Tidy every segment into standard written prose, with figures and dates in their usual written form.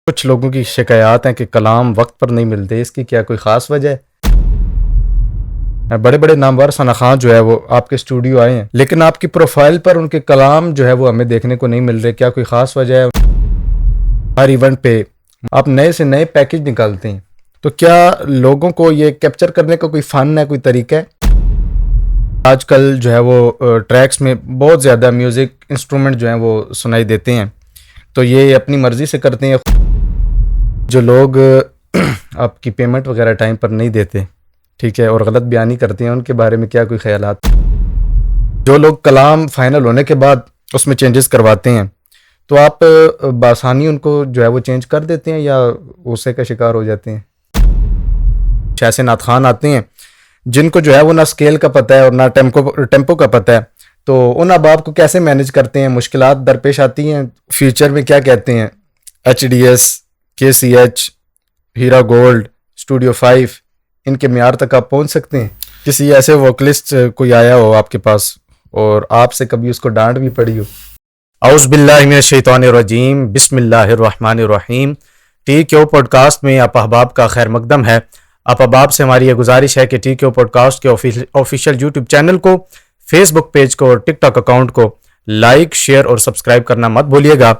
کچھ لوگوں کی شکایات ہیں کہ کلام وقت پر نہیں ملتے، اس کی کیا کوئی خاص وجہ ہے؟ بڑے بڑے نامور ثنا خان جو ہے وہ آپ کے اسٹوڈیو آئے ہیں، لیکن آپ کی پروفائل پر ان کے کلام جو ہے وہ ہمیں دیکھنے کو نہیں مل رہے، کیا کوئی خاص وجہ ہے؟ ہر ایونٹ پہ آپ نئے سے نئے پیکج نکالتے ہیں، تو کیا لوگوں کو یہ کیپچر کرنے کا کوئی فن ہے، کوئی طریقہ ہے؟ آج کل جو ہے وہ ٹریکس میں بہت زیادہ میوزک انسٹرومنٹ جو ہیں وہ سنائی دیتے ہیں، تو یہ اپنی مرضی سے کرتے ہیں؟ جو لوگ آپ کی پیمنٹ وغیرہ ٹائم پر نہیں دیتے، ٹھیک ہے، اور غلط بیانی کرتے ہیں، ان کے بارے میں کیا کوئی خیالات؟ جو لوگ کلام فائنل ہونے کے بعد اس میں چینجز کرواتے ہیں، تو آپ بآسانی ان کو جو ہے وہ چینج کر دیتے ہیں یا غصے کا شکار ہو جاتے ہیں؟ ایسے نعت خوان آتے ہیں جن کو جو ہے وہ نہ اسکیل کا پتہ ہے اور نہ ٹیمپو کا پتہ ہے، تو ان احباب کو کیسے مینج کرتے ہیں؟ مشکلات درپیش آتی ہیں؟ فیوچر میں کیا کہتے ہیں؟ HDS KCH ہیرا گولڈ اسٹوڈیو 5 ان کے معیار تک آپ پہنچ سکتے ہیں؟ کسی ایسے ووکلسٹ کوئی آیا ہو آپ کے پاس اور آپ سے کبھی اس کو ڈانٹ بھی پڑی ہو؟ اعوذ باللہ من الشیطان الرجیم، بسم اللہ الرحمن الرحیم۔ TKO پوڈ کاسٹ میں آپ احباب کا خیر مقدم ہے۔ آپ احباب سے ہماری یہ گزارش ہے کہ TKO پوڈ کاسٹ کے آفیشیل یوٹیوب چینل کو، فیس بک پیج کو اور ٹک ٹاک اکاؤنٹ کو لائک، شیئر اور سبسکرائب کرنا مت بھولیے گا۔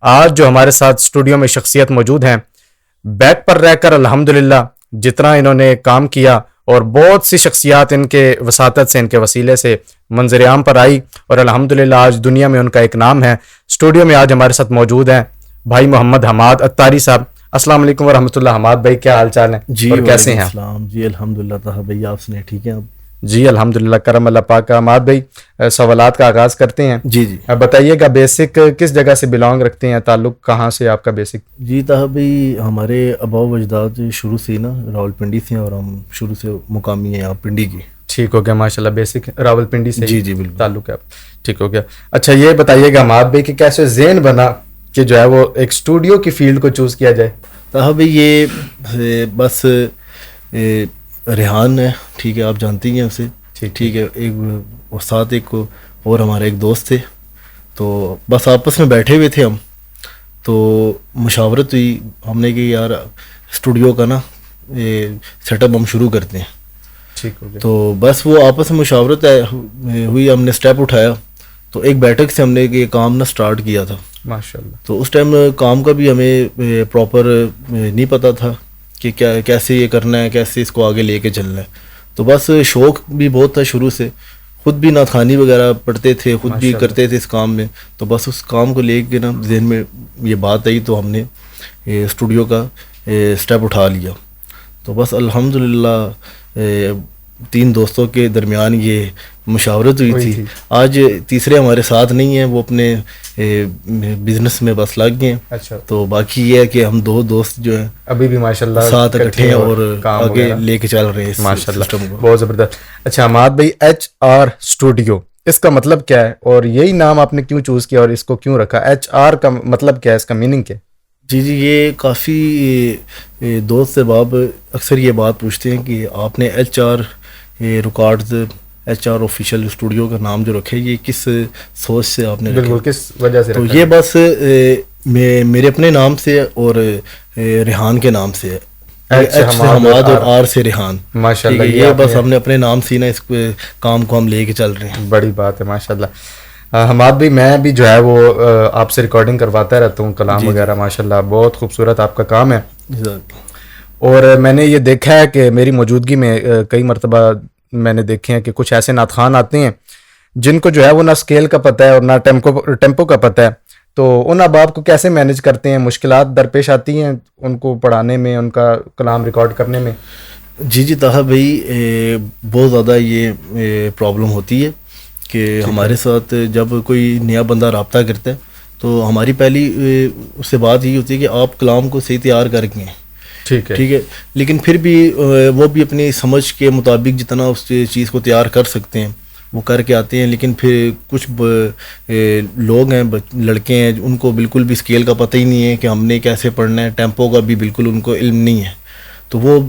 آج جو ہمارے ساتھ اسٹوڈیو میں شخصیت موجود ہیں، بیک پر رہ کر الحمدللہ جتنا انہوں نے کام کیا اور بہت سی شخصیات ان کے وساطت سے، ان کے وسیلے سے منظر عام پر آئی اور الحمدللہ آج دنیا میں ان کا ایک نام ہے۔ اسٹوڈیو میں آج ہمارے ساتھ موجود ہیں بھائی محمد حماد اتاری صاحب۔ السلام علیکم ورحمۃ اللہ۔ حماد بھائی کیا حال چال ہیں جی اور کیسے ہیں؟ السلام جی، الحمدللہ طاہر بھائی آپ سنیں ٹھیک ہیں آپ؟ جی الحمدللہ کرم اللہ پاک کا۔ حماد بھائی سوالات کا آغاز کرتے ہیں۔ جی جی بتائیے گا بیسک کس جگہ سے بلانگ رکھتے ہیں، تعلق کہاں سے آپ کا بیسک؟ جی طاہر بھائی ہمارے آباء و اجداد شروع سے ہی نا راول پنڈی سے ہیں اور ہم شروع سے مقامی ہیں آپ پنڈی کی۔ ٹھیک ہو گیا، ماشاء اللہ، بیسک راول پنڈی سے جی جی بالکل تعلق ہے۔ ٹھیک ہو گیا۔ اچھا یہ بتائیے گا حماد بھائی کہ کیسے ذہن بنا کہ جو ہے وہ ایک اسٹوڈیو کی فیلڈ کو چوز کیا جائے؟ طاہر بھائی یہ بس ریحان ہے، ٹھیک ہے، آپ جانتے ہی ہیں اسے، ٹھیک ہے، ایک اور ساتھ ایک اور ہمارے ایک دوست تھے، تو بس آپس میں بیٹھے ہوئے تھے ہم، تو مشاورت ہوئی ہم نے کہ یار اسٹوڈیو کا نا سیٹ اپ ہم شروع کرتے ہیں۔ ٹھیک ہو گیا۔ تو بس وہ آپس میں مشاورت ہوئی، ہم نے اسٹیپ اٹھایا، تو ایک بیٹھک سے ہم نے یہ کام نا سٹارٹ کیا تھا ماشاء اللہ۔ تو اس ٹائم کام کا بھی ہمیں پراپر نہیں پتہ تھا کہ کیسے یہ کرنا ہے، کیسے اس کو آگے لے کے چلنا ہے، تو بس شوق بھی بہت تھا شروع سے، خود بھی نعت خوانی وغیرہ پڑھتے تھے، خود بھی کرتے تھے اس کام میں، تو بس اس کام کو لے کے نا ذہن میں یہ بات آئی تو ہم نے اسٹوڈیو کا اسٹیپ اٹھا لیا۔ تو بس الحمدللہ 3 دوستوں کے درمیان یہ مشاورت ہوئی تھی۔ آج تیسرے ہمارے ساتھ نہیں ہیں، وہ اپنے بزنس میں بس لگ گئے ہیں۔ اچھا، تو باقی یہ ہے کہ ہم 2 دوست جو ہیں ابھی بھی ماشاءاللہ ساتھ اکٹھے ہیں اور آگے لے کے چل رہے ہیں ماشاءاللہ، سسٹم کو۔ بہت زبردست۔ اچھا حماد بھائی HR اسٹوڈیو اس کا مطلب کیا ہے اور یہی نام آپ نے کیوں چوز کیا اور اس کو کیوں رکھا؟ HR کا مطلب کیا ہے، اس کا میننگ کیا ہے؟ جی جی، یہ کافی دوست احباب اکثر یہ بات پوچھتے ہیں کہ آپ نے HR records HR official studio کا نام جو رکھے یہ کس سوچ سے آپ نے رکھا؟ بالکل، کس وجہ سے تو رکھا؟ یہ بس میرے اپنے نام سے اور ریحان کے نام سے ہے، H سے حماد اور R سے ریحان، ماشاءاللہ، یہ بس ہم نے اپنے نام سے نا اس کام کو ہم لے کے چل رہے ہیں۔ بڑی بات ہے ماشاءاللہ۔ حماد بھائی میں بھی جو ہے وہ آپ سے ریکارڈنگ کرواتا رہتا ہوں، کلام وغیرہ، ماشاءاللہ بہت خوبصورت آپ کا کام ہے، اور میں نے یہ دیکھا ہے کہ میری موجودگی میں کئی مرتبہ میں نے دیکھے ہیں کہ کچھ ایسے نعت خوان آتے ہیں جن کو جو ہے وہ نہ اسکیل کا پتہ ہے اور نہ ٹیمپو کا پتہ ہے، تو ان احباب کو کیسے مینج کرتے ہیں؟ مشکلات درپیش آتی ہیں ان کو پڑھانے میں، ان کا کلام ریکارڈ کرنے میں؟ جی جی طاہر بھائی بہت زیادہ یہ پرابلم ہوتی ہے کہ ہمارے ساتھ جب کوئی نیا بندہ رابطہ کرتا ہے تو ہماری پہلی اس سے بات یہ ہوتی ہے کہ آپ کلام کو صحیح تیار کر کے ہیں، ٹھیک ہے، لیکن پھر بھی وہ بھی اپنی سمجھ کے مطابق جتنا اس چیز کو تیار کر سکتے ہیں وہ کر کے آتے ہیں، لیکن پھر کچھ لوگ ہیں، لڑکے ہیں، ان کو بالکل بھی اسکیل کا پتہ ہی نہیں ہے کہ ہم نے کیسے پڑھنا ہے، ٹیمپو کا بھی بالکل ان کو علم نہیں ہے، تو وہ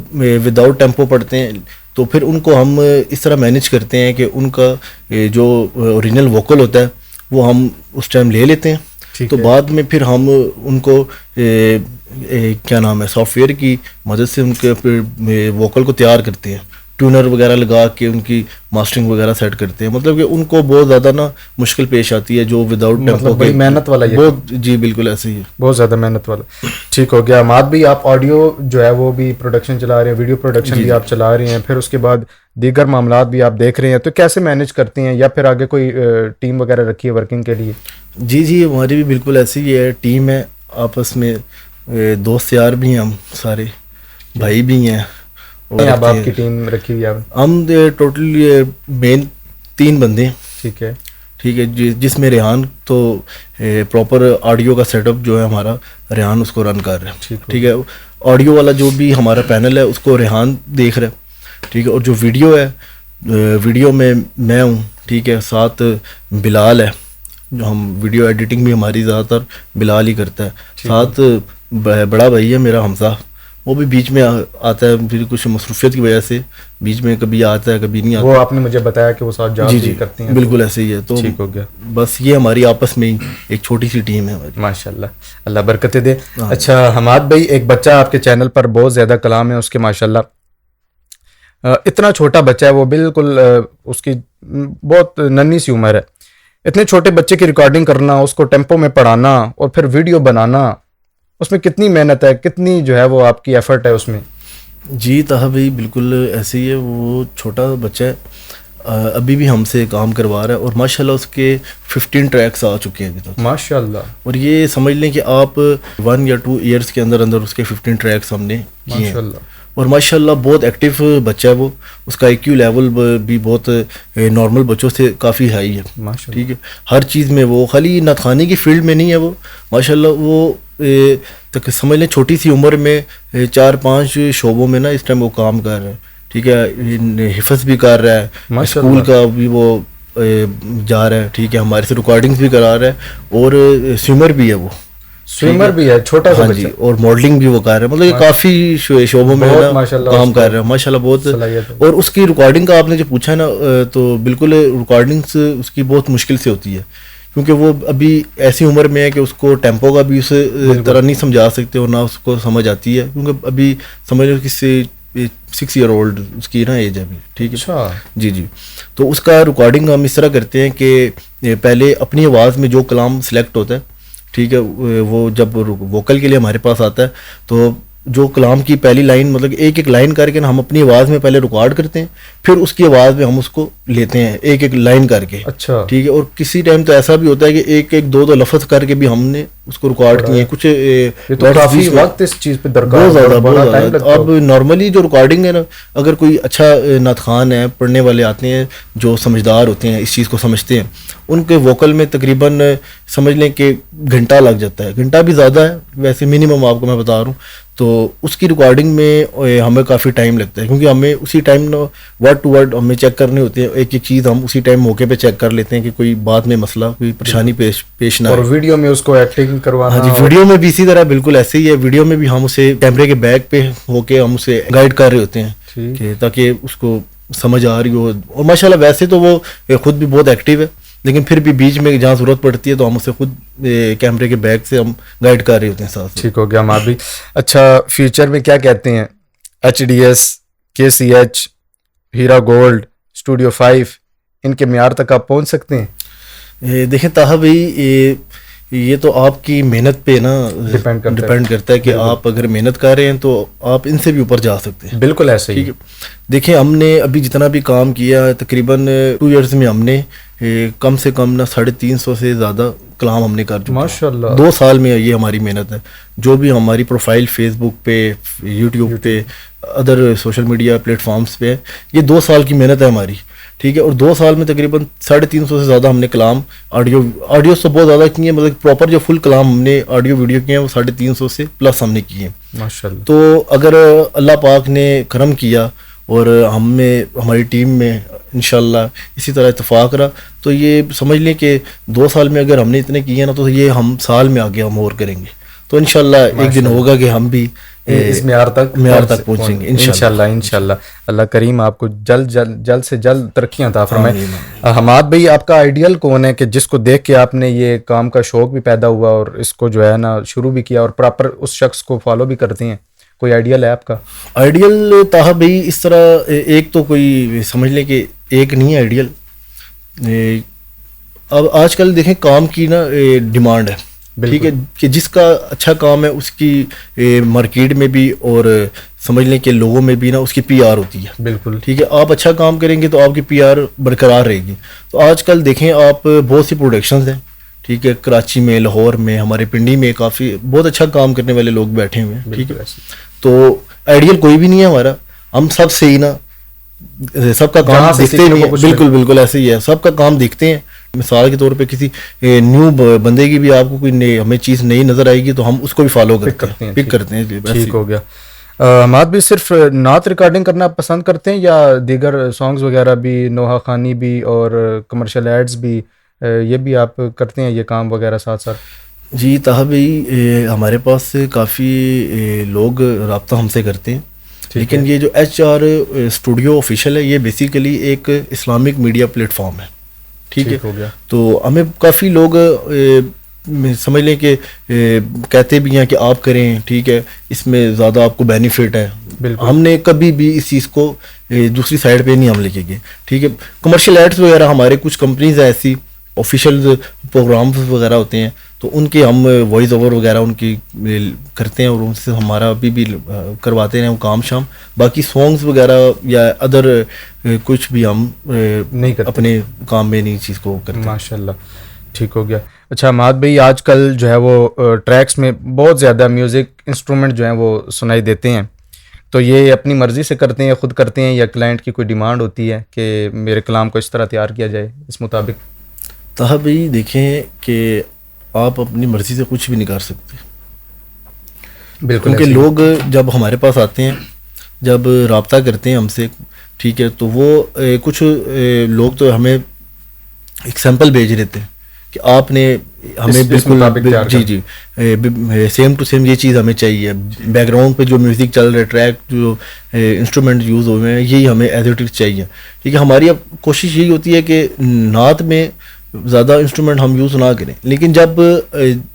وداؤٹ ٹیمپو پڑھتے ہیں، تو پھر ان کو ہم اس طرح مینج کرتے ہیں کہ ان کا جو اوریجنل ووکل ہوتا ہے وہ ہم اس ٹائم لے لیتے ہیں، تو بعد میں پھر ہم ان کو کیا نام ہے سافٹ ویئر کی مدد سے ان کے ووکل کو تیار کرتے ہیں, ٹیونر وغیرہ لگا کے ان کی ماسٹرنگ وغیرہ سیٹ کرتے ہیں. مطلب کہ ان کو بہت زیادہ نا مشکل پیش آتی ہے جو وداؤٹ ٹیمپو بڑی محنت والا یہ بہت. جی بالکل ایسے ہی ہے, بہت زیادہ محنت والا. ٹھیک ہو گیا. عماد بھی آپ آڈیو جو ہے وہ بھی پروڈکشن چلا رہے ہیں, ویڈیو پروڈکشن بھی آپ چلا رہے ہیں, پھر اس کے بعد دیگر معاملات بھی آپ دیکھ رہے ہیں, تو کیسے مینیج کرتے ہیں, یا پھر آگے کوئی ٹیم وغیرہ رکھی ہے ورکنگ کے لیے؟ جی ہماری بھی بالکل ایسی ہی ہے, ٹیم ہے آپس میں, دوست یار بھی ہیں, ہم سارے بھائی بھی ہیں. اب آپ کی ٹیم رکھی ہوئی ہے؟ ہم ٹوٹل مین 3 بندے ہیں. ٹھیک ہے جس میں ریحان تو پراپر آڈیو کا سیٹ اپ جو ہے ہمارا ریحان اس کو رن کر رہا ہے. ٹھیک ہے, آڈیو والا جو بھی ہمارا پینل ہے اس کو ریحان دیکھ رہا ہے. ٹھیک ہے, اور جو ویڈیو ہے, ویڈیو میں میں ہوں. ٹھیک ہے, ساتھ بلال ہے, جو ہم ویڈیو ایڈیٹنگ بھی ہماری زیادہ تر بلال ہی کرتا ہے. ساتھ بڑا بھائی ہے میرا حمزہ, وہ بھی بیچ میں آتا ہے, پھر کچھ مصروفیت کی وجہ سے بیچ میں کبھی آتا ہے کبھی نہیں آتا. وہ آپ نے مجھے بتایا کہ وہ ساتھ جاب بھی کرتے ہیں. بالکل ایسے ہی ہے. تو ٹھیک ہو گیا. بس یہ ہماری آپس میں ایک چھوٹی سی ٹیم ہے. ماشاء اللہ, اللہ برکتیں دے. اچھا حماد بھائی, ایک بچہ آپ کے چینل پر بہت زیادہ کلام ہے اس کے ماشاء اللہ, اتنا چھوٹا بچہ ہے وہ, بالکل اس کی بہت ننھی سی عمر ہے. اتنے چھوٹے بچے کی ریکارڈنگ کرنا, اس کو ٹیمپو میں پڑھانا اور پھر ویڈیو بنانا, اس میں کتنی محنت ہے, کتنی جو ہے وہ آپ کی ایفرٹ ہے اس میں؟ جی طاہر بھائی بالکل ایسے ہی ہے. وہ چھوٹا بچہ ہے, ابھی بھی ہم سے کام کروا رہا ہے, اور ماشاءاللہ اس کے 15 ٹریکس آ چکے ہیں ابھی تک. ماشاءاللہ. اور یہ سمجھ لیں کہ آپ 1 یا 2 ایئرس کے اندر اس کے 15 ٹریکس ہم نے کیے ہیں. اور ماشاءاللہ بہت ایکٹیو بچہ ہے وہ, اس کا IQ لیول بھی بہت نارمل بچوں سے کافی ہائی ہے. ٹھیک ہے, ہر چیز میں وہ, خالی نعت خوانی کی فیلڈ میں نہیں ہے وہ ماشاءاللہ, وہ تک سمجھ لیں چھوٹی سی عمر میں 4-5 شعبوں میں نا اس ٹائم وہ کام کر رہے ہیں. ٹھیک ہے, حفظ بھی کر رہا ہے, اسکول کا بھی وہ جا رہا ہے. ٹھیک ہے, ہمارے سے ریکارڈنگس بھی کرا رہا ہے, اور سوئمر بھی ہے. وہ سوئمر بھی ہے, چھوٹا سا بچہ. اور ماڈلنگ بھی وہ کر رہا ہے. مطلب یہ کافی شعبوں میں کام کر رہا ہے ماشاءاللہ بہت. اور اس کی ریکارڈنگ کا آپ نے جو پوچھا ہے نا, تو بالکل ریکارڈنگس اس کی بہت مشکل سے ہوتی ہے, کیونکہ وہ ابھی ایسی عمر میں ہے کہ اس کو ٹیمپو کا بھی اس طرح نہیں سمجھا سکتے, اور نہ اس کو سمجھ آتی ہے, کیونکہ ابھی سمجھ لو کہ 6 ایئر اولڈ اس کی نا ایج ہے ابھی. ٹھیک ہے جی. تو اس کا ریکارڈنگ ہم اس طرح کرتے ہیں کہ پہلے اپنی آواز میں جو کلام سلیکٹ ہوتا ہے, ٹھیک ہے, وہ جب ووکل کے لیے ہمارے پاس آتا ہے تو جو کلام کی پہلی لائن, مطلب ایک لائن کر کے ہم اپنی آواز میں پہلے ریکارڈ کرتے ہیں, پھر اس کی آواز میں ہم اس کو لیتے ہیں ایک لائن کر کے. اچھا ٹھیک ہے, اور کسی ٹائم تو ایسا بھی ہوتا ہے کہ 1-2 لفظ کر کے بھی ہم نے اس کو ریکارڈ کیے ہیں. کچھ کافی وقت اس چیز پہ درکار, بہت زیادہ. اب نارملی جو ریکارڈنگ ہے نا, اگر کوئی اچھا نعت خوان ہے, پڑھنے والے آتے ہیں جو سمجھدار ہوتے ہیں, اس چیز کو سمجھتے ہیں, ان کے ووکل میں تقریباً سمجھ لیں کہ گھنٹہ لگ جاتا ہے. گھنٹہ بھی زیادہ ہے ویسے, منیمم آپ کو میں بتا رہا ہوں. تو اس کی ریکارڈنگ میں ہمیں کافی ٹائم لگتا ہے, کیونکہ ہمیں اسی ٹائم ورڈ ٹو ورڈ ہمیں چیک کرنے ہوتے ہیں. ایک چیز ہم اسی ٹائم موقع پہ چیک کر لیتے ہیں کہ کوئی بات میں مسئلہ, کوئی پریشانی پیش نہ. اور ویڈیو میں اس کو ایکٹنگ کروانا. ہاں جی, ویڈیو میں بھی اسی طرح بالکل ایسے ہی ہے. ویڈیو میں بھی ہم اسے کیمرے کے بیک پہ ہو کے ہم اسے گائیڈ کر رہے ہوتے ہیں کہ تاکہ اس کو سمجھ آ رہی ہو. اور ماشاءاللہ ویسے تو وہ خود بھی بہت ایکٹیو ہے, لیکن پھر بھی بیچ میں جہاں ضرورت پڑتی ہے تو ہم اسے خود کیمرے کے بیک سے ہم گائیڈ کر رہے ہوتے ہیں ساتھ. ٹھیک ہو گیا ہم بھی. اچھا, فیوچر میں کیا کہتے ہیں, HDS, KCH, ہیرا گولڈ, اسٹوڈیو 5, ان کے معیار تک آپ پہنچ سکتے ہیں؟ دیکھیں طاہر بھائی, یہ تو آپ کی محنت پہ نا ڈپینڈ کرتا ہے کہ آپ اگر محنت کر رہے ہیں تو آپ ان سے بھی اوپر جا سکتے ہیں. بالکل ایسے ہی. دیکھیں ہم نے ابھی جتنا بھی کام کیا تقریباً 2 ایئرز میں ہم نے کم سے کم نا 350 سے زیادہ کلام ہم نے کر چکے. ماشاءاللہ 2 سال میں یہ ہماری محنت ہے. جو بھی ہماری پروفائل فیس بک پہ, یوٹیوب پہ, other social media platforms پہ, یہ 2 سال کی محنت ہے ہماری. ٹھیک ہے, اور 2 سال میں تقریباً 350 سے زیادہ ہم نے کلام آڈیو سے بہت زیادہ کیے ہیں. مطلب پراپر جو فل کلام ہم نے آڈیو ویڈیو کیے ہیں وہ 350 سے پلس ہم نے کیے ہیں ماشاءاللہ. تو اگر اللہ پاک نے کرم کیا اور ہماری ٹیم میں انشاءاللہ اسی طرح اتفاق رہا, تو یہ سمجھ لیں کہ 2 سال میں اگر ہم نے اتنے کیے نا, تو یہ ہم سال میں آگے ہم اور کریں گے. تو انشاءاللہ ایک دن ہوگا کہ ہم بھی اس معیار تک پہنچیں گے انشاءاللہ. اللہ کریم آپ کو جلد سے جلد ترقیاں عطا فرمائے. حماد بھائی آپ کا آئیڈیل کون ہے کہ جس کو دیکھ کے آپ نے یہ کام کا شوق بھی پیدا ہوا اور اس کو جو ہے نا شروع بھی کیا اور پراپر اس شخص کو فالو بھی کرتے ہیں؟ کوئی آئیڈیل ہے آپ کا؟ آئیڈیل طاہر بھائی اس طرح ایک تو کوئی سمجھ لیں کہ ایک نہیں ہے آئیڈیل. اب آج کل دیکھیں کام کی نا ڈیمانڈ ہے, ٹھیک ہے, کہ جس کا اچھا کام ہے اس کی مارکیٹ میں بھی اور سمجھ لیں کہ لوگوں میں بھی نا اس کی پی آر ہوتی ہے. بالکل ٹھیک ہے, آپ اچھا کام کریں گے تو آپ کی پی آر برقرار رہے گی. تو آج کل دیکھیں آپ بہت سی پروڈکشنز ہیں, ٹھیک ہے, کراچی میں, لاہور میں, ہمارے پنڈی میں کافی بہت اچھا کام کرنے والے لوگ بیٹھے ہوئے ہیں. ٹھیک ہے, تو آئیڈیل کوئی بھی نہیں ہے ہمارا, ہم سب سے ہی نا سب کا کام دیکھتے ہیں. بالکل ایسے ہی ہے, سب کا کام دیکھتے ہیں. مثال کے طور پہ کسی نیو بندے کی بھی آپ کو کوئی ہمیں چیز نئی نظر آئے گی تو ہم اس کو بھی فالو کرتے ہیں, پک کرتے ہیں. ٹھیک ہو گیا. حماد بھی صرف نعت ریکارڈنگ کرنا پسند کرتے ہیں یا دیگر سانگز وغیرہ بھی, نوحہ خوانی بھی اور کمرشل ایڈز بھی, یہ بھی آپ کرتے ہیں یہ کام وغیرہ ساتھ ساتھ؟ جی طاہر بھائی ہمارے پاس کافی لوگ رابطہ ہم سے کرتے ہیں, لیکن یہ جو HR اسٹوڈیو آفیشیل ہے یہ بیسیکلی ایک اسلامک میڈیا پلیٹ فارم ہے. ٹھیک ہے, تو ہمیں کافی لوگ سمجھ لیں کہ کہتے بھی ہیں کہ آپ کریں, ٹھیک ہے, اس میں زیادہ آپ کو بینیفٹ ہے. ہم نے کبھی بھی اس چیز کو دوسری سائڈ پہ نہیں ہم لے کے گئے. ٹھیک ہے, کمرشل ایڈس وغیرہ ہمارے کچھ کمپنیز ہیں ایسی, آفیشیل پروگرامز وغیرہ ہوتے ہیں تو ان کے ہم وائس اوور وغیرہ ان کی کرتے ہیں اور ان سے ہمارا ابھی بھی کرواتے ہیں وہ کام شام. باقی سانگز وغیرہ یا ادر کچھ بھی ہم نہیں کرتے, اپنے کام میں نہیں چیز کو کرتے. ماشاءاللہ, ٹھیک ہو گیا. اچھا حماد بھائی آج کل جو ہے وہ ٹریکس میں بہت زیادہ میوزک انسٹرومنٹ جو ہیں وہ سنائی دیتے ہیں, تو یہ اپنی مرضی سے کرتے ہیں, خود کرتے ہیں, یا کلائنٹ کی کوئی ڈیمانڈ ہوتی ہے کہ میرے کلام کو اس طرح تیار کیا جائے اس مطابق؟ طاہر بھائی دیکھیں کہ آپ اپنی مرضی سے کچھ بھی نہیں کر سکتے. بالکل, کیونکہ لوگ جب ہمارے پاس آتے ہیں, جب رابطہ کرتے ہیں ہم سے, ٹھیک ہے, تو وہ کچھ لوگ تو ہمیں ایک سیمپل بھیج دیتے ہیں کہ آپ نے ہمیں بالکل جی سیم ٹو سیم یہ چیز ہمیں چاہیے. بیک گراؤنڈ پہ جو میوزک چل رہا ہے, ٹریک جو انسٹرومنٹ یوز ہوئے ہیں, یہی ہمیں ایز اٹ از چاہیے. ٹھیک ہے, ہماری اب کوشش یہی ہوتی ہے کہ نعت میں زیادہ انسٹرومنٹ ہم یوز نہ کریں, لیکن جب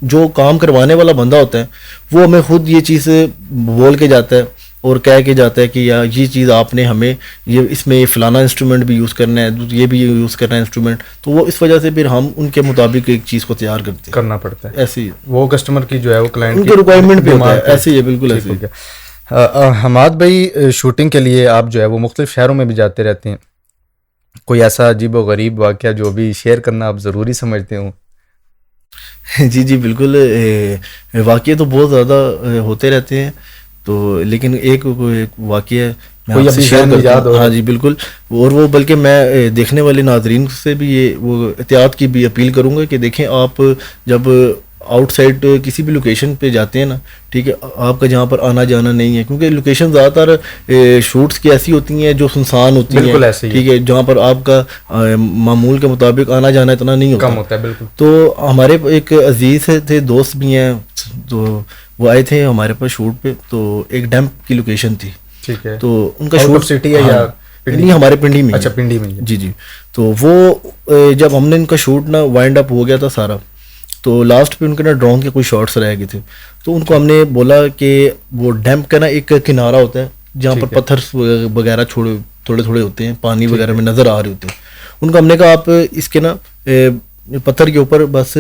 جو کام کروانے والا بندہ ہوتا ہے وہ ہمیں خود یہ چیز بول کے جاتا ہے اور کہہ کے جاتا ہے کہ یا یہ چیز آپ نے ہمیں یہ اس میں فلانا انسٹرومنٹ بھی یوز کرنا ہے, یہ بھی یوز کرنا ہے انسٹرومنٹ, تو وہ اس وجہ سے پھر ہم ان کے مطابق ایک چیز کو تیار کرنا پڑتا ہے. ایسے ہی وہ کسٹمر کی جو ہے وہ کلائنٹ کی ریکوائرمنٹ پہ ہوتا ہے. ایسے ہی ہے, بالکل ایسے ہی. حماد بھائی شوٹنگ کے لیے آپ جو ہے وہ مختلف شہروں میں بھی جاتے رہتے ہیں, کوئی ایسا عجیب و غریب واقعہ جو بھی شیئر کرنا آپ ضروری سمجھتے ہوں؟ جی بالکل, واقعے تو بہت زیادہ ہوتے رہتے ہیں, تو لیکن ایک واقعہ ہاں جی بالکل, اور وہ بلکہ میں دیکھنے والے ناظرین سے بھی یہ وہ احتیاط کی بھی اپیل کروں گا کہ دیکھیں آپ جب آؤٹ سائڈ کسی بھی لوکیشن پہ جاتے ہیں نا, ٹھیک ہے, آپ کا جہاں پر آنا جانا نہیں ہے, کیونکہ لوکیشن زیادہ تر شوٹس کی ایسی ہوتی ہیں جو سنسان ہوتی ہیں, ٹھیک ہے, جہاں پر آپ کا معمول کے مطابق آنا جانا اتنا نہیں ہوتا ہے. بالکل, تو ہمارے ایک عزیز تھے, دوست بھی ہیں, تو وہ آئے تھے ہمارے پاس شوٹ پہ, تو ایک ڈیمپ کی لوکیشن تھی. ٹھیک ہے, تو ان کا شوٹ سٹی ہے یا نہیں ہمارے پنڈی میں؟ اچھا پنڈی میں. جی تو وہ جب ہم نے ان کا شوٹ نا وائنڈ اپ ہو گیا تھا سارا, تو لاسٹ پہ ان کے نا ڈرون کے کوئی شارٹس رہ گئے تھے, تو ان کو ہم نے بولا کہ وہ ڈیمپ کا نا ایک کنارہ ہوتا ہے جہاں پر پتھر وغیرہ تھوڑے تھوڑے ہوتے ہیں, پانی وغیرہ میں نظر آ رہے ہوتے ہیں. ان کو ہم نے کہا آپ اس کے نا پتھر کے اوپر بس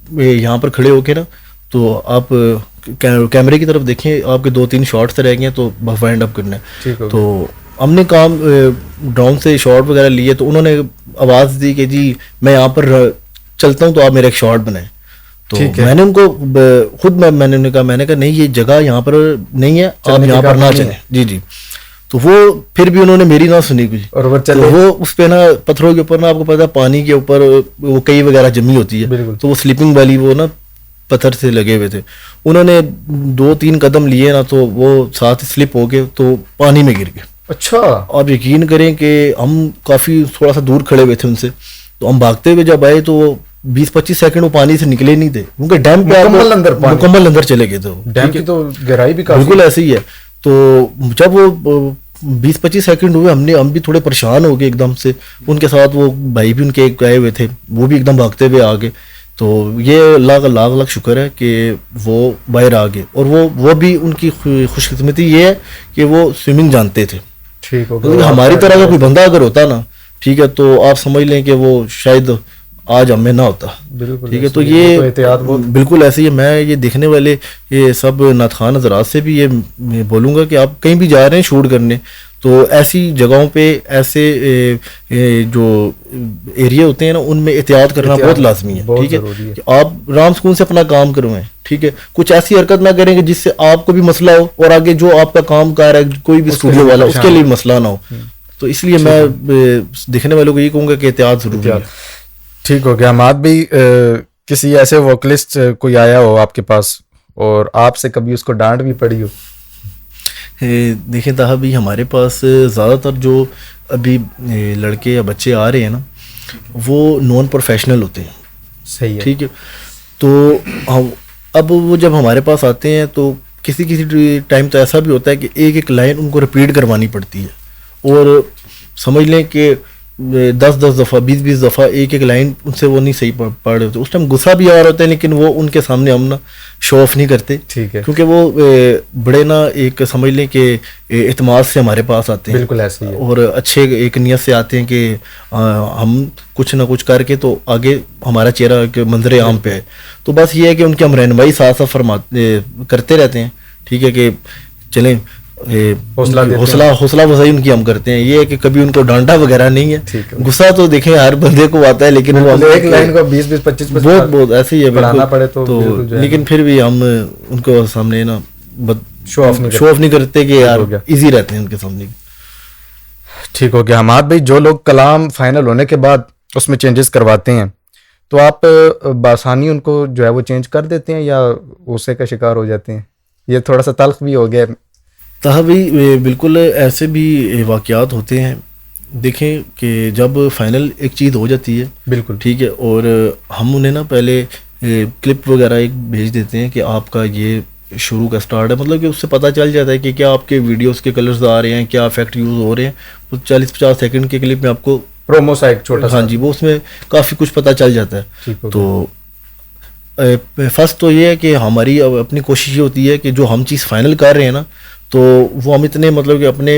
یہاں پر کھڑے ہو کے نا, تو آپ کیمرے کی طرف دیکھیں, آپ کے 2-3 شارٹس رہ گئے ہیں تو بس وائنڈ اپ کرنا ہے. تو ہم نے کام ڈرون سے شارٹ وغیرہ لیے, تو انہوں نے آواز دی کہ جی میں یہاں پر چلتا ہوں تو آپ میرا ایک شارٹ بنائیں. تو میں نے ان کو خود میں نے کہا نہیں یہ جگہ یہاں پر نہیں ہے, آپ یہاں پر نہ چلیں. جی تو وہ پھر بھی انہوں نے میری نہ سنی کچھ, اور وہ اس پہ نا پتھروں کے اوپر نا آپ کو پتا پانی کے اوپر وہ کئی وغیرہ جمی ہوتی ہے, تو وہ سلیپنگ والی وہ نا پتھر سے لگے ہوئے تھے. انہوں نے 2-3 قدم لیے نا تو وہ ساتھ سلپ ہو گئے تو پانی میں گر گئے. اچھا, آپ یقین کریں کہ ہم کافی تھوڑا سا دور کھڑے ہوئے تھے ان سے, تو ہم بھاگتے ہوئے جب آئے تو وہ 20-25 سیکنڈ وہ پانی سے نکلے نہیں تھے کیونکہ ڈیم پہ مکمل اندر چلے گئے تھے. ڈیم کی تو گہرائی بھی کافی بالکل ایسے ہی ہے. تو جب وہ 20-25 سیکنڈ ہوئے ہم بھی تھوڑے پریشان ہو گئے ایک دم سے. ان کے ساتھ وہ بھائی بھی ان کے آئے ہوئے تھے, وہ بھی ایک دم بھاگتے ہوئے آ گئے. تو یہ اللہ کا لاکھ لاکھ شکر ہے کہ وہ باہر آ گئے. اور وہ بھی ان کی خوش قسمتی یہ ہے کہ وہ سوئمنگ جانتے تھے. ٹھیک ہو, ہماری طرح کا کوئی بندہ اگر ہوتا نا, ٹھیک ہے, تو آپ سمجھ لیں کہ وہ شاید آج ہم میں نہ ہوتا. ٹھیک ہے, تو یہ بالکل ایسے ہی ہے. میں یہ دیکھنے والے یہ سب نعت خوان حضرات سے بھی یہ بولوں گا کہ آپ کہیں بھی جا رہے ہیں شوٹ کرنے, تو ایسی جگہوں پہ ایسے جو ایریا ہوتے ہیں نا ان میں احتیاط کرنا بہت لازمی ہے. ٹھیک ہے, کہ آپ رام سکون سے اپنا کام کروائیں. ٹھیک ہے, کچھ ایسی حرکت نہ کریں کہ جس سے آپ کو بھی مسئلہ ہو اور آگے جو آپ کا کام کر رہا ہے کوئی بھی اسٹوڈیو والا اس کے لیے مسئلہ نہ ہو. تو اس لیے میں دیکھنے والوں کو یہ کہوں گا کہ احتیاط ضروری ہے. ٹھیک ہو گیا. حماد بھائی, کسی ایسے ووکلسٹ کوئی آیا ہو آپ کے پاس اور آپ سے کبھی اس کو ڈانٹ بھی پڑی ہو؟ دیکھیں طاہر بھائی, ہمارے پاس زیادہ تر جو ابھی لڑکے یا بچے آ رہے ہیں نا وہ نان پروفیشنل ہوتے ہیں. صحیح ہے. ٹھیک ہے, تو اب وہ جب ہمارے پاس آتے ہیں تو کسی ٹائم تو ایسا بھی ہوتا ہے کہ ایک لائن ان کو رپیٹ کروانی پڑتی ہے اور سمجھ لیں کہ 10 دفعہ 20 دفعہ ایک لائن ان سے وہ نہیں صحیح پڑھ رہے ہوتے. اس ٹائم غصہ بھی آ رہا ہوتا ہے لیکن وہ ان کے سامنے ہم نا شو آف نہیں کرتے. ٹھیک ہے, کیونکہ وہ بڑے نا ایک سمجھ لیں کہ اعتماد سے ہمارے پاس آتے ہیں. بالکل ایسے ہی ہے. اور اچھے ایک نیت سے آتے ہیں کہ ہم کچھ نہ کچھ کر کے تو آگے ہمارا چہرہ منظر عام پہ ہے. تو بس یہ ہے کہ ان کی ہم رہنمائی ساتھ ساتھ کرتے رہتے ہیں. ٹھیک ہے, کہ چلیں حوصلہ افزائی ان کی ہم کرتے ہیں. یہ ہے کہ کبھی ان کو ڈانٹا وغیرہ نہیں ہے. غصہ تو دیکھیں ہر بندے کو آتا ہے لیکن وہ ایک لائن کو 20-25 بہت ایسے ہی ہے بڑھانا پڑے تو لیکن پھر بھی ہم ان کو سامنے نا شو آف نہیں کرتے کہ یار ایزی رہتے ہیں ان کے سامنے. ٹھیک ہو گیا. حماد بھائی, جو لوگ کلام فائنل ہونے کے بعد اس میں چینجز کرواتے ہیں تو آپ بآسانی ان کو جو ہے وہ چینج کر دیتے ہیں یا غصے کا شکار ہو جاتے ہیں؟ یہ تھوڑا سا تلخ بھی ہو گیا. طاہر بھائی بالکل ایسے بھی واقعات ہوتے ہیں. دیکھیں کہ جب فائنل ایک چیز ہو جاتی ہے بالکل ٹھیک ہے, اور ہم انہیں نا پہلے کلپ وغیرہ ایک بھیج دیتے ہیں کہ آپ کا یہ شروع کا سٹارٹ ہے, مطلب کہ اس سے پتہ چل جاتا ہے کہ کیا آپ کے ویڈیوز کے کلرز آ رہے ہیں, کیا افیکٹ یوز ہو رہے ہیں. 40-50 سیکنڈ کے کلپ میں آپ کو پرومو سائٹ چھوٹا سا, ہاں جی, وہ اس میں کافی کچھ پتہ چل جاتا ہے. تو فرسٹ تو یہ ہے کہ ہماری اپنی کوشش یہ ہوتی ہے کہ جو ہم چیز فائنل کر رہے ہیں نا تو وہ ہم اتنے مطلب کہ اپنے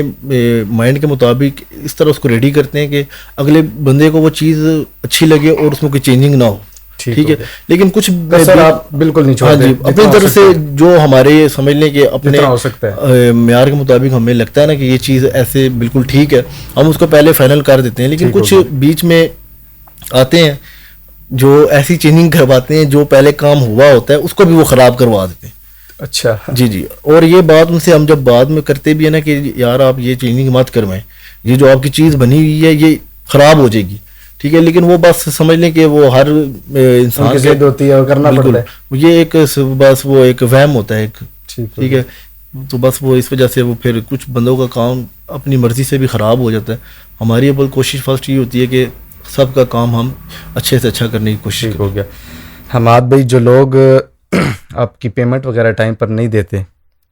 مائنڈ کے مطابق اس طرح اس کو ریڈی کرتے ہیں کہ اگلے بندے کو وہ چیز اچھی لگے اور اس میں کوئی چینجنگ نہ ہو. ٹھیک ہے, لیکن کچھ آپ بالکل نہیں چھوڑتے. اپنی طرف سے جو ہمارے سمجھ لیں کہ اپنے معیار کے مطابق ہمیں لگتا ہے نا کہ یہ چیز ایسے بالکل ٹھیک ہے, ہم اس کو پہلے فائنل کر دیتے ہیں. لیکن کچھ بیچ میں آتے ہیں جو ایسی چینجنگ کرواتے ہیں جو پہلے کام ہوا ہوتا ہے اس کو بھی وہ خراب کروا دیتے ہیں. اچھا جی, اور یہ بات ان سے ہم جب بعد میں کرتے بھی ہے نا کہ یار آپ یہ چینجنگ مت کروائیں, یہ جو آپ کی چیز بنی ہوئی ہے یہ خراب ہو جائے گی. ٹھیک ہے, لیکن وہ بس سمجھ لیں کہ وہ ہر انسان کی ضد ہوتی ہے اور کرنا پڑتا ہے. یہ ایک بس وہ ایک وہم ہوتا ہے ایک. ٹھیک ہے, تو بس وہ اس وجہ سے وہ پھر کچھ بندوں کا کام اپنی مرضی سے بھی خراب ہو جاتا ہے. ہماری اب کوشش فرسٹ یہ ہوتی ہے کہ سب کا کام ہم اچھے سے اچھا کرنے کی کوشش. ہو گیا. حماد بھائی, جو لوگ آپ کی پیمنٹ وغیرہ ٹائم پر نہیں دیتے,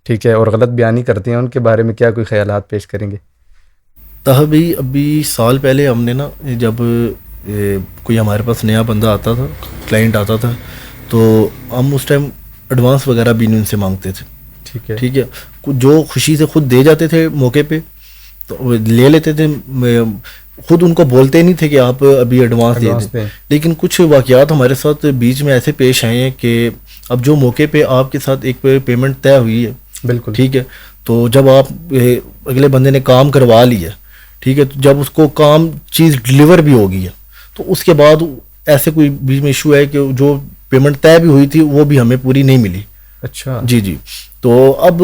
ٹھیک ہے, اور غلط بیانی کرتے ہیں, ان کے بارے میں کیا کوئی خیالات پیش کریں گے؟ طاہر بھائی ابھی سال پہلے ہم نے نا جب کوئی ہمارے پاس نیا بندہ آتا تھا, کلائنٹ آتا تھا, تو ہم اس ٹائم ایڈوانس وغیرہ بھی ان سے مانگتے تھے. ٹھیک ہے, جو خوشی سے خود دے جاتے تھے موقع پہ تو لے لیتے تھے, خود ان کو بولتے نہیں تھے کہ آپ ابھی ایڈوانس دے دیں. لیکن کچھ واقعات ہمارے ساتھ بیچ میں ایسے پیش آئے ہیں کہ اب جو موقع پہ آپ کے ساتھ ایک پیمنٹ طے ہوئی ہے بالکل ٹھیک ہے, تو جب آپ اگلے بندے نے کام کروا لیا ٹھیک ہے, تو جب اس کو کام چیز ڈلیور بھی ہو گئی ہے تو اس کے بعد ایسے کوئی بیچ میں ایشو ہے کہ جو پیمنٹ طے بھی ہوئی تھی وہ بھی ہمیں پوری نہیں ملی. اچھا جی, تو اب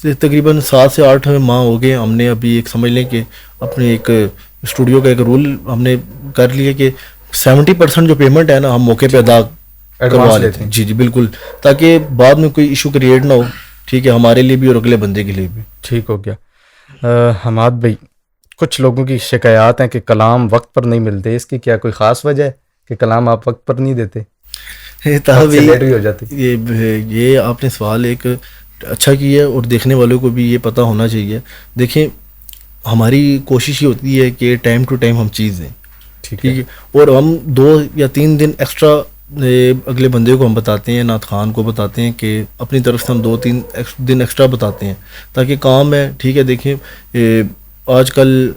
تقریباً 7 سے 8 ماہ ہو گئے. ہم نے ابھی ایک سمجھ لیں کہ اپنے ایک اسٹوڈیو کا ایک رول ہم نے کر لیا کہ 70% جو پیمنٹ ہے نا ہم موقع پہ ادا کروا لیتے ہیں. جی بالکل, تاکہ بعد میں کوئی ایشو کریٹ نہ ہو. ٹھیک ہے, ہمارے لیے بھی اور اگلے بندے کے لیے بھی. ٹھیک ہو گیا. حماد بھائی, کچھ لوگوں کی شکایات ہیں کہ کلام وقت پر نہیں ملتے, اس کی کیا کوئی خاص وجہ ہے کہ کلام آپ وقت پر نہیں دیتے؟ تاہم لیٹ بھی ہو جاتی. یہ آپ نے سوال ایک اچھا کیا ہے اور دیکھنے والوں کو بھی یہ پتہ ہونا چاہیے. دیکھیں ہماری کوشش یہ ہوتی ہے کہ ٹائم ٹو ٹائم ہم چیز دیں, ٹھیک ہے, اور ہم 2 یا 3 دن ایکسٹرا اگلے بندے کو ہم بتاتے ہیں, نعت خان کو بتاتے ہیں کہ اپنی طرف سے ہم 2-3 دن ایکسٹرا بتاتے ہیں تاکہ کام ہے, ٹھیک ہے. دیکھیں آج کل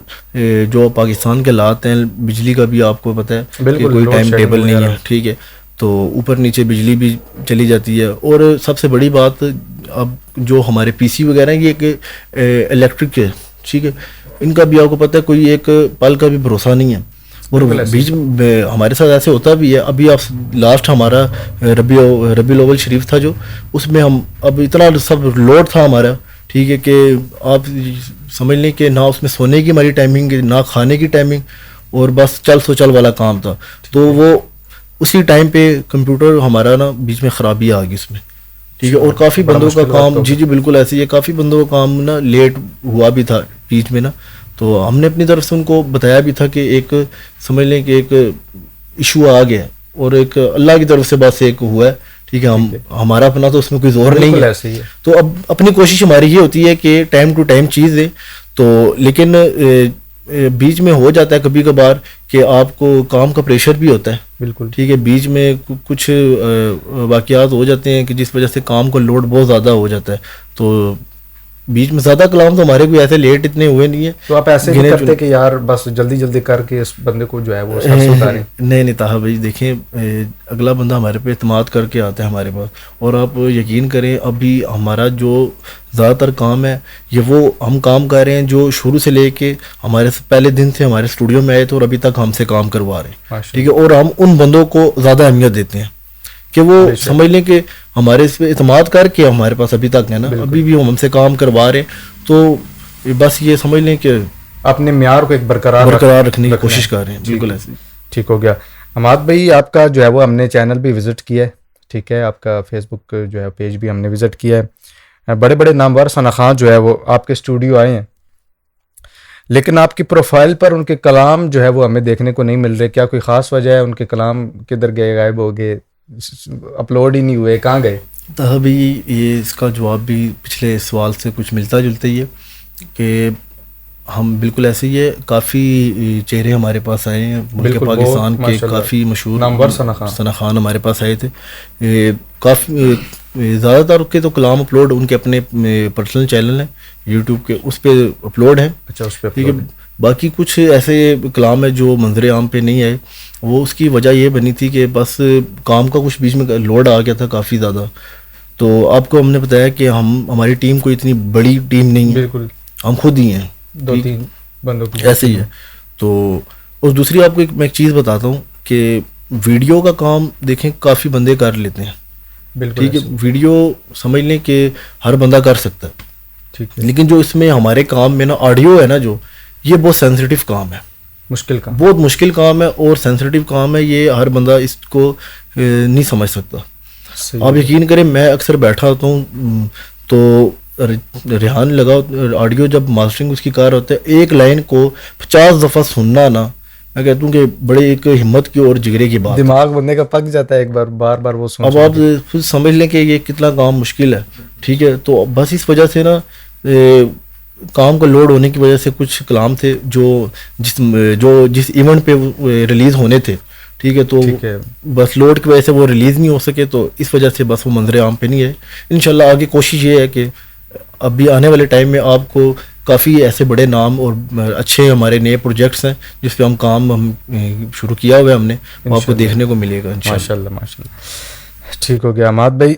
جو پاکستان کے حالات ہیں, بجلی کا بھی آپ کو پتہ ہے کہ کوئی ٹائم ٹیبل نہیں ہے, ٹھیک ہے, تو اوپر نیچے بجلی بھی چلی جاتی ہے. اور سب سے بڑی بات اب جو ہمارے پی سی وغیرہ ہیں یہ ایک الیکٹرک ہے, ٹھیک ہے, ان کا بھی آپ کو پتہ ہے کوئی ایک پل کا بھی بھروسہ نہیں ہے. اور بیچ میں ہمارے ساتھ ایسے ہوتا بھی ہے. ابھی آپ لاسٹ ہمارا ربیع الاول شریف تھا جو, اس میں ہم اب اتنا سب لوڈ تھا ہمارا, ٹھیک ہے, کہ آپ سمجھ لیں کہ نہ اس میں سونے کی ہماری ٹائمنگ نہ کھانے کی ٹائمنگ, اور بس چل سو چل والا کام تھا. تو وہ اسی ٹائم پہ کمپیوٹر ہمارا نا بیچ میں خرابی آ گئی اس میں, ٹھیک ہے, اور کافی بندوں کا کام, جی بالکل ایسے ہی ہے, کافی بندوں کا کام نا لیٹ ہوا بھی تھا بیچ میں نا. تو ہم نے اپنی طرف سے ان کو بتایا بھی تھا کہ ایک سمجھ لیں کہ ایک ایشو آ گیا اور ایک اللہ کی طرف سے بس ایک ہوا ہے, ٹھیک ہے, ہمارا اپنا تو اس میں کوئی زور نہیں ہے. تو اب اپنی کوشش ہماری یہ ہوتی ہے کہ ٹائم ٹو ٹائم چیز دے. تو لیکن بیچ میں ہو جاتا ہے کبھی کبھار کہ آپ کو کام کا پریشر بھی ہوتا ہے, بالکل, ٹھیک ہے, بیچ میں کچھ واقعات ہو جاتے ہیں کہ جس وجہ سے کام کا لوڈ بہت زیادہ ہو جاتا ہے. تو بیچ میں زیادہ کلام تو ہمارے کوئی ایسے لیٹ اتنے ہوئے نہیں ہیں. تو آپ ایسے نہیں کرتے کہ یار بس جلدی جلدی کر کے اس بندے کو جو ہے وہ سر سے اتاریں؟ نہیں طاہر بھائی, دیکھیں اگلا بندہ ہمارے پہ اعتماد کر کے آتا ہے ہمارے پاس, اور آپ یقین کریں ابھی ہمارا جو زیادہ تر کام ہے یہ وہ ہم کام کر رہے ہیں جو شروع سے لے کے ہمارے پہلے دن سے ہمارے اسٹوڈیو میں آئے تھے اور ابھی تک ہم سے کام کروا رہے ہیں, ٹھیک ہے, اور ہم ان بندوں کو زیادہ اہمیت دیتے ہیں کہ وہ سمجھ لیں کہ ہمارے اس پہ اعتماد کر کے ہمارے پاس ابھی تک ہے نا, ابھی بھی ہم سے کام کروا رہے ہیں. تو بس یہ سمجھ لیں کہ اپنے معیار کو ایک برقرار رکھنے کی کوشش کر رہے ہیں. بالکل ایسے. ٹھیک ہو گیا. حماد بھائی آپ کا جو ہے وہ ہم نے چینل بھی وزٹ کیا ہے, ٹھیک ہے, آپ کا فیس بک جو ہے پیج بھی ہم نے وزٹ کیا ہے. بڑے بڑے نامور صنخواں جو ہے وہ آپ کے اسٹوڈیو آئے ہیں, لیکن آپ کی پروفائل پر ان کے کلام جو ہے وہ ہمیں دیکھنے کو نہیں مل رہے. کیا کوئی خاص وجہ ہے؟ ان کے کلام کدھر گئے, غائب ہو گئے, اپلوڈ ہی نہیں ہوئے, کہاں گئے؟ ابھی یہ اس کا جواب بھی پچھلے سوال سے کچھ ملتا جلتا ہی ہے کہ ہم بالکل ایسے ہی ہے. کافی چہرے ہمارے پاس آئے ہیں ملک پاکستان کے, کافی مشہور صنخوان ہمارے پاس آئے تھے. کافی زیادہ تر کے تو کلام اپلوڈ ان کے اپنے پرسنل چینل ہیں یوٹیوب کے, اس پہ اپلوڈ ہیں. اچھا, اس پہ ٹھیک ہے. باقی کچھ ایسے کلام ہے جو منظر عام پہ نہیں آئے. وہ اس کی وجہ یہ بنی تھی کہ بس کام کا کچھ بیچ میں لوڈ آ گیا تھا کافی زیادہ. تو آپ کو ہم نے بتایا کہ ہماری ٹیم کوئی اتنی بڑی ٹیم نہیں ہے, بالکل, ہم خود ہی ہیں, 2-3 بندوں کی ایسے ہی ہے. تو اور دوسری آپ کو میں ایک چیز بتاتا ہوں کہ ویڈیو کا کام دیکھیں کافی بندے کر لیتے ہیں, بالکل, ٹھیک ہے, ویڈیو سمجھ لیں کہ ہر بندہ کر سکتا ہے, ٹھیک ہے, لیکن جو اس میں ہمارے کام میں نا آڈیو ہے نا, جو یہ بہت سینسیٹیو کام ہے, مشکل کام, بہت مشکل کام ہے اور سینسیٹیو کام ہے. یہ ہر بندہ اس کو نہیں سمجھ سکتا. آپ یقین کریں میں اکثر بیٹھا ہوتا ہوں تو ریحان لگا آڈیو جب ماسٹرنگ اس کی کار ہوتا ہے, ایک لائن کو 50 دفعہ سننا نا, میں کہتا ہوں کہ بڑے ایک ہمت کی اور جگرے کی بات, دماغ بندے کا پک جاتا ہے ایک بار بار بار وہ سن. اب آپ خود سمجھ لیں کہ یہ کتنا کام مشکل ہے, ٹھیک ہے. تو بس اس وجہ سے نا کام کا لوڈ ہونے کی وجہ سے کچھ کلام تھے جو جس ایونٹ پہ ریلیز ہونے تھے, ٹھیک ہے, تو بس لوڈ کی وجہ سے وہ ریلیز نہیں ہو سکے. تو اس وجہ سے بس وہ منظر عام پہ نہیں ہے. انشاءاللہ آگے کوشش یہ ہے کہ ابھی آنے والے ٹائم میں آپ کو کافی ایسے بڑے نام اور اچھے ہمارے نئے پروجیکٹس ہیں جس پہ ہم شروع کیا ہوا ہے, ہم نے, آپ کو دیکھنے کو ملے گا ماشاءاللہ. ماشاءاللہ, ٹھیک ہو گیا. حماد بھائی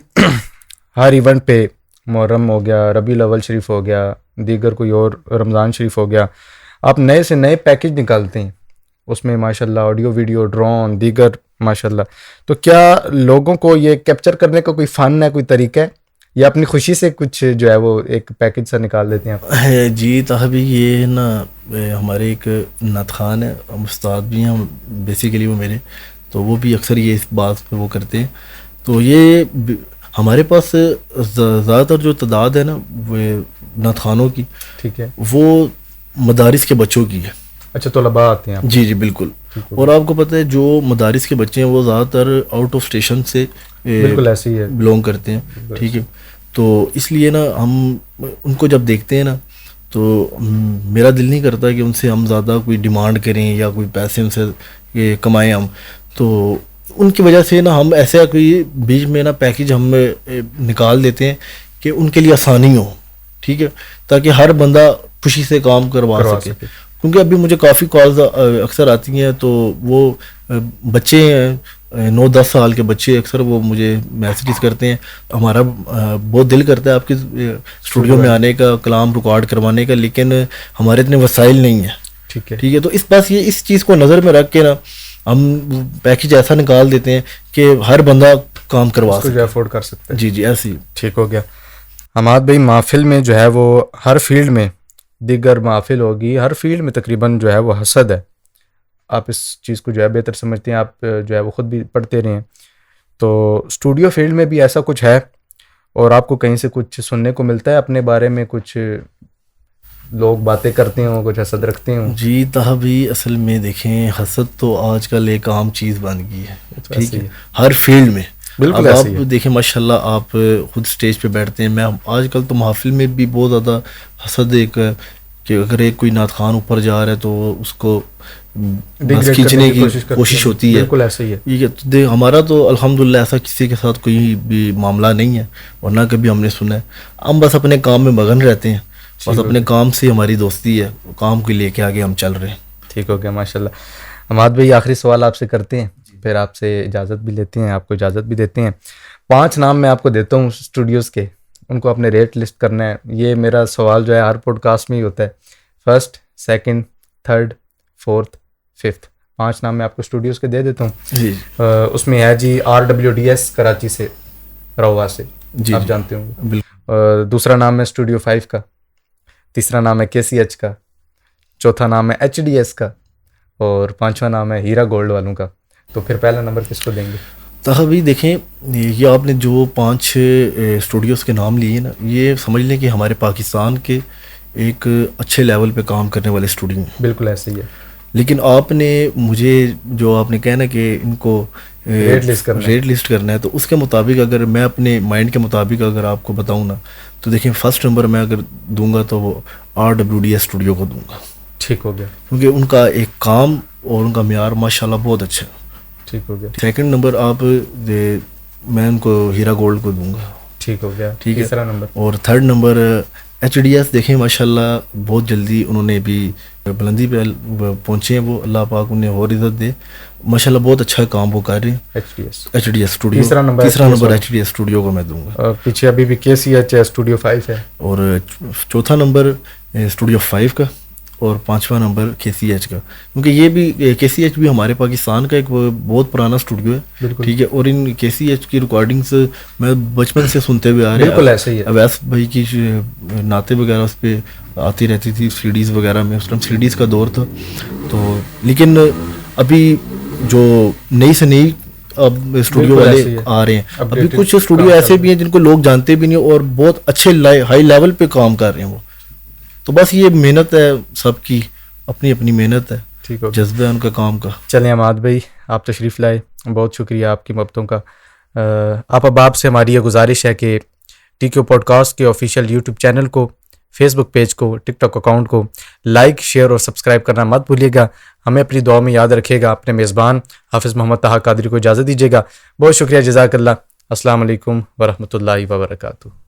ہر ایونٹ پہ محرم ہو گیا, ربیع الاول شریف ہو گیا, دیگر کوئی اور رمضان شریف ہو گیا, آپ نئے سے نئے پیکج نکالتے ہیں, اس میں ماشاءاللہ آڈیو ویڈیو ڈرون دیگر ماشاءاللہ. تو کیا لوگوں کو یہ کیپچر کرنے کا کوئی فن ہے, کوئی طریقہ ہے, یا اپنی خوشی سے کچھ جو ہے وہ ایک پیکج سا نکال دیتے ہیں آپ؟ جی طاہبی, یہ نا ہمارے ایک نعت خان ہے, استاد بھی ہیں بیسیکلی وہ میرے, تو وہ بھی اکثر یہ اس بات پہ وہ کرتے ہیں. تو یہ ہمارے پاس زیادہ تر جو تعداد ہے نا وہ نعت خانوں کی, ٹھیک ہے, وہ مدارس کے بچوں کی ہے. اچھا, طلباء آتے ہیں؟ جی بالکل. اور آپ کو پتہ ہے جو مدارس کے بچے ہیں وہ زیادہ تر آؤٹ آف اسٹیشن سے بالکل ایسے ہی ہے بلونگ کرتے ہیں, ٹھیک ہے. تو اس لیے نا ہم ان کو جب دیکھتے ہیں نا تو میرا دل نہیں کرتا کہ ان سے ہم زیادہ کوئی ڈیمانڈ کریں یا کوئی پیسے ان سے کمائیں ہم. تو ان کی وجہ سے نا ہم ایسا کوئی بیچ میں نا پیکیج ہم نکال دیتے ہیں کہ ان کے لیے آسانی ہو, ٹھیک ہے, تاکہ ہر بندہ خوشی سے کام کروا سکے. کیونکہ ابھی مجھے کافی کالز اکثر آتی ہیں تو وہ بچے ہیں 9-10 سال کے بچے اکثر وہ مجھے میسیجز کرتے ہیں, ہمارا بہت دل کرتا ہے آپ کے اسٹوڈیو میں آنے کا, کلام ریکارڈ کروانے کا, لیکن ہمارے اتنے وسائل نہیں ہیں, ٹھیک ہے. تو اس چیز کو نظر میں رکھ کے نا ہم پیکیج ایسا نکال دیتے ہیں کہ ہر بندہ کام کروا سکے, افورڈ کر سکتے ہیں. جی ایسے ہی ٹھیک ہو گیا. حماد بھائی محفل میں جو ہے وہ ہر فیلڈ میں, دیگر محفل ہوگی, ہر فیلڈ میں تقریباً جو ہے وہ حسد ہے. آپ اس چیز کو جو ہے بہتر سمجھتے ہیں, آپ جو ہے وہ خود بھی پڑھتے رہے ہیں. تو اسٹوڈیو فیلڈ میں بھی ایسا کچھ ہے اور آپ کو کہیں سے کچھ سننے کو ملتا ہے اپنے بارے میں, کچھ لوگ باتیں کرتے ہوں, کچھ حسد رکھتے ہوں؟ جی بھی اصل میں دیکھیں حسد تو آج کل ایک عام چیز بن گئی ہے, ٹھیک ہے, ہر فیلڈ میں. بالکل آپ دیکھیں ماشاءاللہ آپ خود اسٹیج پہ بیٹھتے ہیں, میں آج کل تو محفل میں بھی بہت زیادہ حسد ایک کہ اگر ایک کوئی نعت خوان اوپر جا رہا ہے تو اس کو کھینچنے کی کوشش ہوتی ہے. بالکل ایسا ہی ہے. ٹھیک ہے, ہمارا تو الحمدللہ ایسا کسی کے ساتھ کوئی بھی معاملہ نہیں ہے اور نہ کبھی ہم نے سنا ہے. ہم بس اپنے کام میں مگن رہتے ہیں, بس اپنے کام سے ہماری دوستی ہے, کام کو لے کے آگے ہم چل رہے ہیں. ٹھیک ہو گیا ماشاءاللہ. حماد بھائی آخری سوال آپ سے کرتے ہیں, پھر آپ سے اجازت بھی لیتے ہیں, آپ کو اجازت بھی دیتے ہیں. 5 نام میں آپ کو دیتا ہوں اسٹوڈیوز کے, ان کو اپنے ریٹ لسٹ کرنا ہے. یہ میرا سوال جو ہے ہر پوڈ کاسٹ میں ہی ہوتا ہے. 1st, 2nd, 3rd, 4th, 5th 5 نام میں آپ کو اسٹوڈیوز کے دے دیتا ہوں. اس میں ہے جی RWDS کراچی سے, روا سے, آپ جانتے ہوں گے. دوسرا نام ہے اسٹوڈیو 5 کا. تیسرا نام ہے KCH کا. چوتھا نام ہے HDS کا. اور 5واں نام ہے ہیرا گولڈ والوں کا. تو پھر پہلا نمبر کس کو دیں گے؟ بھی دیکھیں یہ آپ نے جو 5 اسٹوڈیوز کے نام لیے نا, یہ سمجھ لیں کہ ہمارے پاکستان کے ایک اچھے لیول پہ کام کرنے والے اسٹوڈیو ہیں. بالکل ایسے ہی ہے. لیکن آپ نے مجھے جو آپ نے کہنا کہ ان کو ریٹ لسٹ کرنا ہے, تو اس کے مطابق اگر میں اپنے مائنڈ کے مطابق اگر آپ کو بتاؤں نا تو دیکھیں 1st نمبر میں اگر دوں گا تو وہ RWDS اسٹوڈیو کو دوں گا. ٹھیک ہو گیا. کیونکہ ان کا ایک کام اور ان کا معیار ماشاءاللہ بہت اچھا ہے. ٹھیک ہو گیا. 2nd نمبر آپ میں ان کو ہیرا گولڈ کو دوں گا. ٹھیک ہو گیا. ٹھیک ہے. تیسرا نمبر اور 3rd نمبر HDS. دیکھیں ماشاءاللہ بہت جلدی انہوں نے بھی بلندی پہ پہنچے ہیں, وہ اللہ پاک انہیں اور عزت دے. ماشاءاللہ بہت اچھا کام وہ کر رہے ہیں. HDS studio. تیسرا نمبر HDS اسٹوڈیو کو میں دوں گا. پیچھے ابھی بھی KCH ہے, اسٹوڈیو 5 ہے. اور چوتھا نمبر اسٹوڈیو 5 کا اور 5واں نمبر KCH کا. کیونکہ یہ بھی KCH بھی ہمارے پاکستان کا ایک بہت پرانا اسٹوڈیو ہے, ٹھیک ہے. اور ان KCH کی ریکارڈنگس میں بچپن سے سنتے ہوئے آ رہے ہیں. بالکل ایسے ہی ہے. اویس بھائی کی نعتیں وغیرہ اس پہ آتی رہتی تھی, CDs وغیرہ میں, اس ٹائم CDs کا دور تھا. تو لیکن ابھی جو نئی سے نئی اب اسٹوڈیو والے آ رہے ہیں, ابھی کچھ اسٹوڈیو ایسے بھی ہیں جن کو لوگ جانتے بھی نہیں اور بہت اچھے ہائی لیول پہ کام کر رہے ہیں وہ. تو بس یہ محنت ہے سب کی, اپنی اپنی محنت ہے, جذبہ ہے ان کا کام کا. چلیں حماد بھائی آپ تشریف لائے, بہت شکریہ آپ کی محبتوں کا. آپ سے ہماری یہ گزارش ہے کہ TQ پوڈ کاسٹ کے آفیشیل یوٹیوب چینل کو, Facebook پیج کو, TikTok اکاؤنٹ کو لائک, شیئر اور سبسکرائب کرنا مت بھولیے گا. ہمیں اپنی دعا میں یاد رکھے گا. اپنے میزبان حافظ محمد طاہر قادری کو اجازت دیجیے گا. بہت شکریہ, جزاک اللہ. السلام علیکم ورحمۃ اللہ وبرکاتہ.